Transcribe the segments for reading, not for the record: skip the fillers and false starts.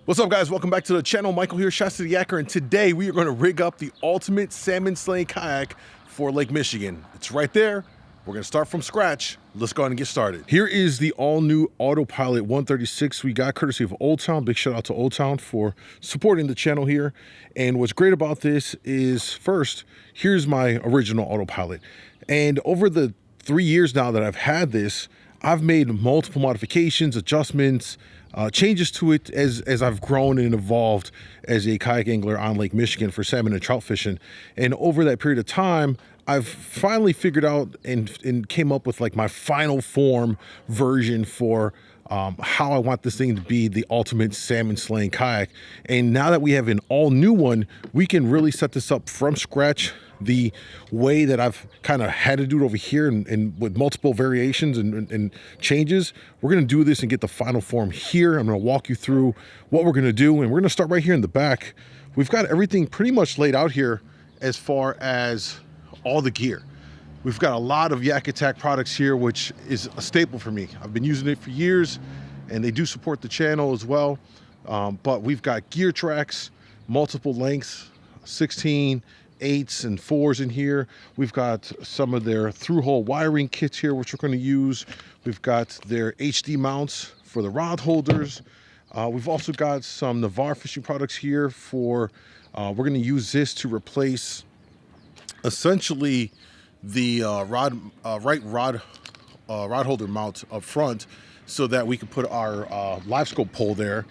What's up, guys? Welcome back to the channel. Michael here, ChiCityYaker, and today we are going to rig up the ultimate salmon slaying kayak for Lake Michigan. It's right there. We're going to start from scratch. Let's go ahead and get started. Here is the all-new Autopilot 136 we got courtesy of Old Town. Big shout out to Old Town for supporting the channel here. And what's great about this is, first, here's my original Autopilot. And over the 3 years now that I've had this, I've made multiple modifications, adjustments, changes to it as I've grown and evolved as a kayak angler on Lake Michigan for salmon and trout fishing. And over that period of time, I've finally figured out and came up with like my final form version for how I want this thing to be the ultimate salmon slaying kayak. And now that we have an all new one, we can really set this up from scratch the way that I've kind of had to do it over here, and with multiple variations and changes. We're going to do this and get the final form here. I'm going to walk you through what we're going to do, and we're going to start right here in the back. We've got everything pretty much laid out here as far as all the gear. We've got a lot of Yak Attack products here, which is a staple for me. I've been using it for years, and they do support the channel as well. But we've got gear tracks, multiple lengths, 16, 8s and 4s in here. We've got some of their through-hole wiring kits here, which we're going to use. We've got their HD mounts for the rod holders. We've also got some Navarre fishing products here for, we're going to use this to replace essentially the right rod holder mount up front so that we can put our live scope pole there.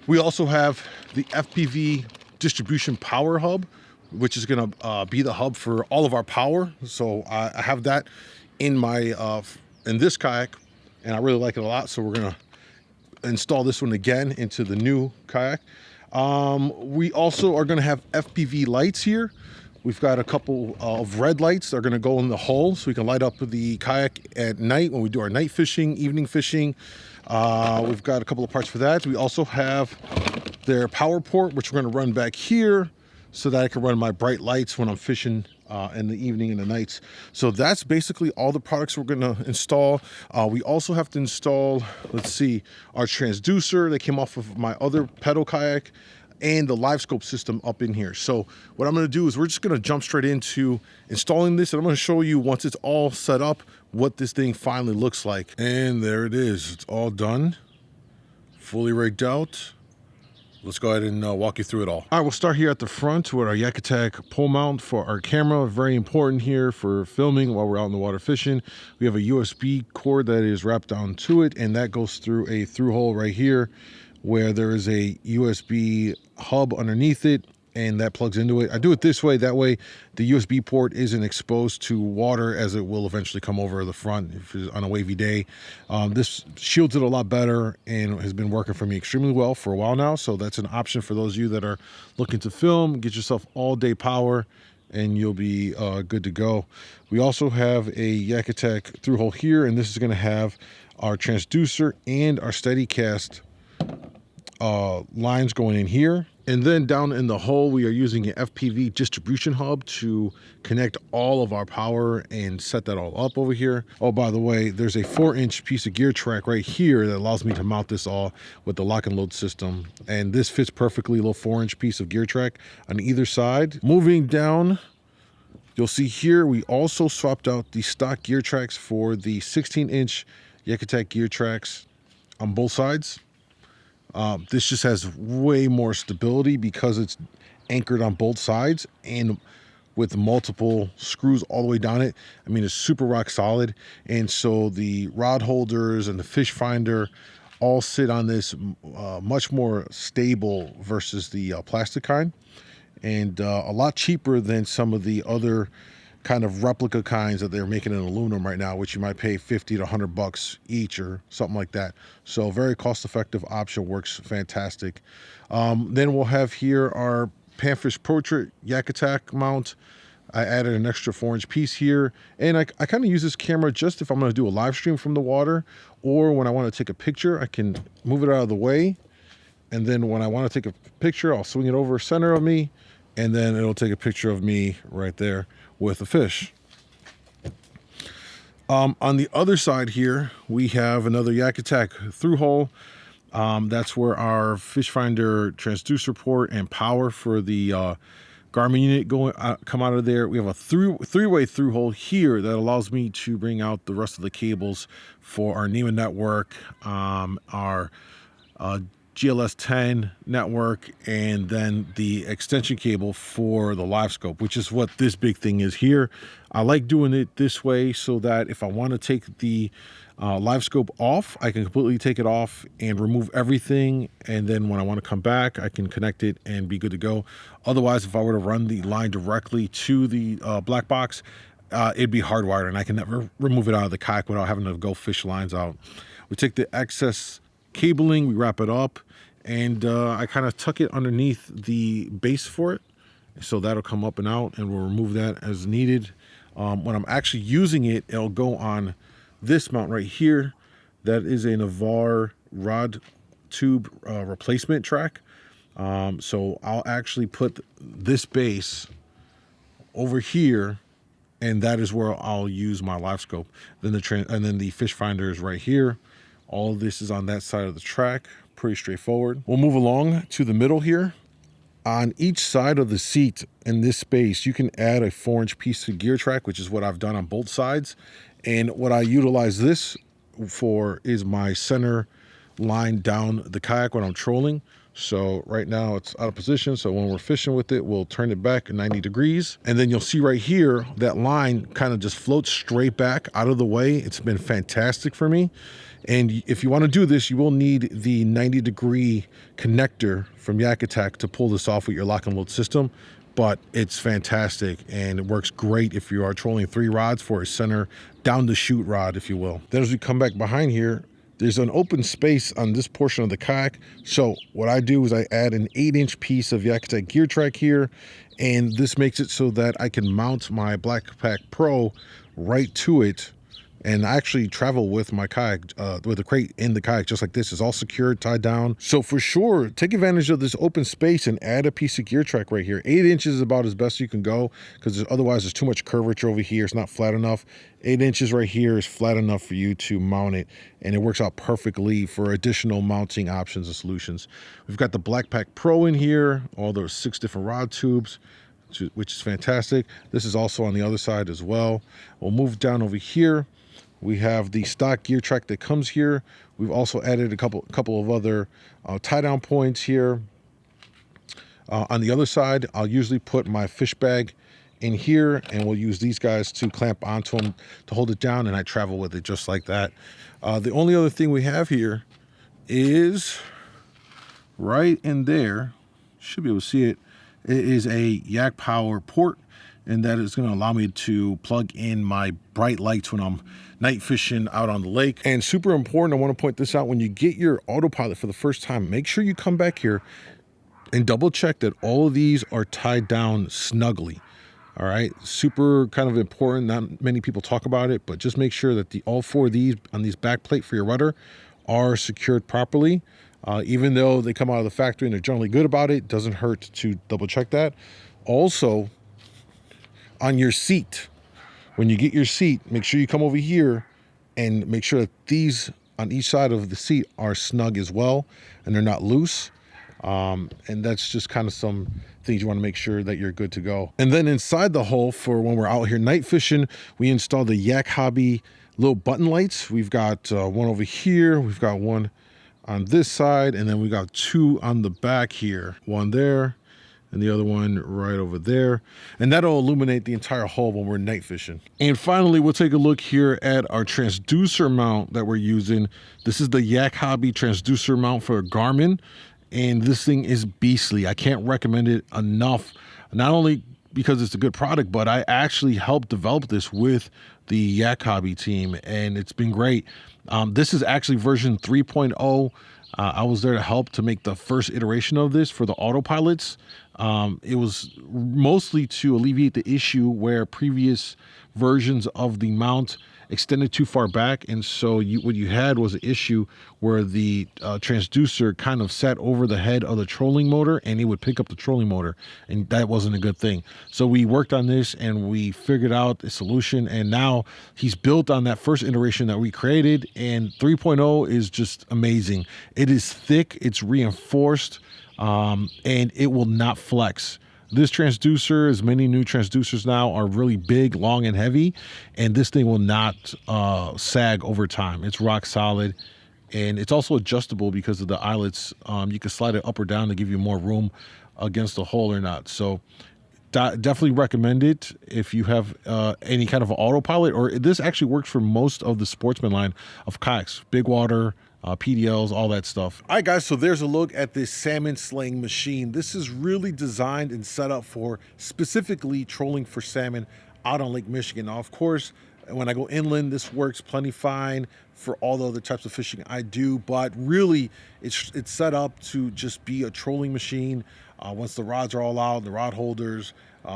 We also have the FPV distribution power hub, which is going to be the hub for all of our power. So I have that in my in this kayak, and I really like it a lot. So we're going to install this one again into the new kayak. We also are going to have FPV lights here. We've got a couple of red lights that are going to go in the hull so we can light up the kayak at night when we do our night fishing, evening fishing. We've got a couple of parts for that. We also have their power port, which we're going to run back here so that I can run my bright lights when I'm fishing in the evening and the nights. So that's basically all the products we're going to install. We also have to install, let's see, our transducer that came off of my other pedal kayak, and the live scope system up in here. So what I'm going to do is we're just going to jump straight into installing this, and I'm going to show you, once it's all set up, what this thing finally looks like. And there it is. It's all done, fully rigged out. Let's go ahead and walk you through it all. All right, we'll start here at the front with our Yak Attack pole mount for our camera. Very important here for filming while we're out in the water fishing. We have a USB cord that is wrapped onto it, and that goes through a through hole right here where there is a USB hub underneath it, and that plugs into it. I do it this way, that way the USB port isn't exposed to water, as it will eventually come over the front if it's on a wavy day. This shields it a lot better and has been working for me extremely well for a while now. So that's an option for those of you that are looking to film. Get yourself all day power and you'll be good to go. We also have a Yak Attack through hole here, and this is going to have our transducer and our steady cast lines going in here. And then down in the hole, we are using an FPV distribution hub to connect all of our power and set that all up over here. Oh, by the way, there's a 4-inch piece of gear track right here that allows me to mount this all with the lock and load system. And this fits perfectly, a little 4-inch piece of gear track on either side. Moving down, you'll see here, we also swapped out the stock gear tracks for the 16-inch Yak Attack gear tracks on both sides. This just has way more stability because it's anchored on both sides and with multiple screws all the way down it. I mean, it's super rock solid. And so the rod holders and the fish finder all sit on this much more stable versus the plastic kind, and a lot cheaper than some of the other kind of replica kinds that they're making in aluminum right now, which you might pay 50 to 100 bucks each or something like that. So very cost-effective option, works fantastic. Then we'll have here our Panfish Portrait Yak Attack mount. I added an extra 4-inch piece here, and I kind of use this camera just if I'm going to do a live stream from the water, or when I want to take a picture, I can move it out of the way, and then when I want to take a picture, I'll swing it over center of me, and then it'll take a picture of me right there with a fish. On the other side here, we have another Yak Attack through hole. That's where our fish finder transducer port and power for the Garmin unit come out of there. We have a three-way through hole here that allows me to bring out the rest of the cables for our NEMA network, our GLS 10 network, and then the extension cable for the live scope, which is what this big thing is here. I like doing it this way so that if I want to take the live scope off, I can completely take it off and remove everything, and then when I want to come back, I can connect it and be good to go. Otherwise, if I were to run the line directly to the black box, it'd be hardwired, and I can never remove it out of the kayak without having to go fish lines out. We take the excess cabling, we wrap it up, and I kind of tuck it underneath the base for it, so that'll come up and out, and we'll remove that as needed. When I'm actually using it, it'll go on this mount right here. That is a Navarre rod tube replacement track. So I'll actually put this base over here, and that is where I'll use my live scope. Then the fish finder is right here. All of this is on that side of the track. Pretty straightforward. We'll move along to the middle here. On each side of the seat in this space, you can add a 4-inch piece of gear track, which is what I've done on both sides. And what I utilize this for is my center line down the kayak when I'm trolling. So right now it's out of position. So when we're fishing with it, we'll turn it back 90 degrees. And then you'll see right here, that line kind of just floats straight back out of the way. It's been fantastic for me. And if you want to do this, you will need the 90-degree connector from Yaker to pull this off with your lock and load system. But it's fantastic, and it works great if you are trolling 3 rods for a center down the chute rod, if you will. Then as we come back behind here, there's an open space on this portion of the kayak. So what I do is I add an 8-inch piece of Yaker gear track here, and this makes it so that I can mount my Blackpack Pro right to it. And I actually travel with my kayak, with a crate in the kayak, just like this. It's all secured, tied down. So for sure, take advantage of this open space and add a piece of gear track right here. 8 inches is about as best you can go, because otherwise there's too much curvature over here. It's not flat enough. 8 inches right here is flat enough for you to mount it, and it works out perfectly for additional mounting options and solutions. We've got the Blackpack Pro in here, all those 6 different rod tubes, which is fantastic. This is also on the other side as well. We'll move down over here. We have the stock gear track that comes here. We've also added a couple of other tie down points here. On the other side, I'll usually put my fish bag in here, and we'll use these guys to clamp onto them to hold it down, and I travel with it just like that. The only other thing we have here is right in there, should be able to see it. It is a Yak Power port, and that is going to allow me to plug in my bright lights when I'm night fishing out on the lake. And super important, I want to point this out, when you get your autopilot for the first time, make sure you come back here and double check that all of these are tied down snugly. All right, super kind of important. Not many people talk about it, but just make sure that all 4 of these on these back plate for your rudder are secured properly. Even though they come out of the factory and they're generally good about it, doesn't hurt to double check that. Also, on your seat, when you get your seat, make sure you come over here and make sure that these on each side of the seat are snug as well, and they're not loose. And that's just kind of some things you want to make sure that you're good to go. And then inside the hull, for when we're out here night fishing, we installed the Yak Hobby little button lights. We've got one over here, we've got one on this side, and then we got 2 on the back here, one there and the other one right over there, and that'll illuminate the entire hull when we're night fishing. And finally, we'll take a look here at our transducer mount that we're using. This is the Yak Hobby transducer mount for Garmin, and this thing is beastly. I can't recommend it enough, not only because it's a good product, but I actually helped develop this with the Yak Hobby team, and it's been great. This is actually version 3.0. I was there to help to make the first iteration of this for the autopilots. It was mostly to alleviate the issue where previous versions of the mount extended too far back, and so what you had was an issue where the transducer kind of sat over the head of the trolling motor, and it would pick up the trolling motor, and that wasn't a good thing. So we worked on this and we figured out a solution, and now he's built on that first iteration that we created, and 3.0 is just amazing. It is thick, it's reinforced, and it will not flex. This transducer, as many new transducers now, are really big, long, and heavy, and this thing will not sag over time. It's rock solid, and it's also adjustable because of the eyelets. You can slide it up or down to give you more room against the hole or not. So definitely recommend it if you have any kind of autopilot, or this actually works for most of the sportsman line of kayaks, big water, PDLs, all that stuff. All right, guys, so there's a look at this salmon slaying machine. This is really designed and set up for specifically trolling for salmon out on Lake Michigan. Now, of course, when I go inland, this works plenty fine for all the other types of fishing I do, but really it's set up to just be a trolling machine. Once the rods are all out, the rod holders,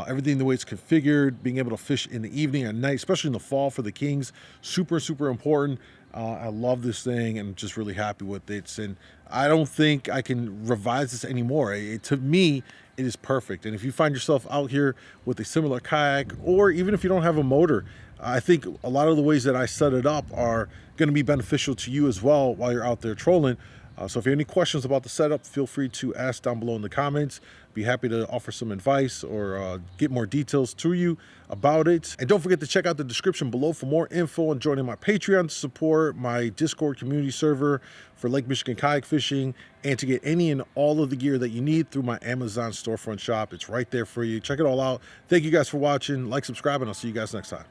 everything the way it's configured, being able to fish in the evening and night, especially in the fall for the kings, super important. I love this thing and I'm just really happy with it, and I don't think I can revise this anymore. To me, it is perfect. And if you find yourself out here with a similar kayak, or even if you don't have a motor, I think a lot of the ways that I set it up are going to be beneficial to you as well while you're out there trolling. So if you have any questions about the setup, feel free to ask down below in the comments. Be happy to offer some advice or get more details to you about it. And don't forget to check out the description below for more info on joining my Patreon to support my Discord community server for Lake Michigan Kayak Fishing, and to get any and all of the gear that you need through my Amazon storefront shop. It's right there for you. Check it all out. Thank you guys for watching. Like, subscribe, and I'll see you guys next time.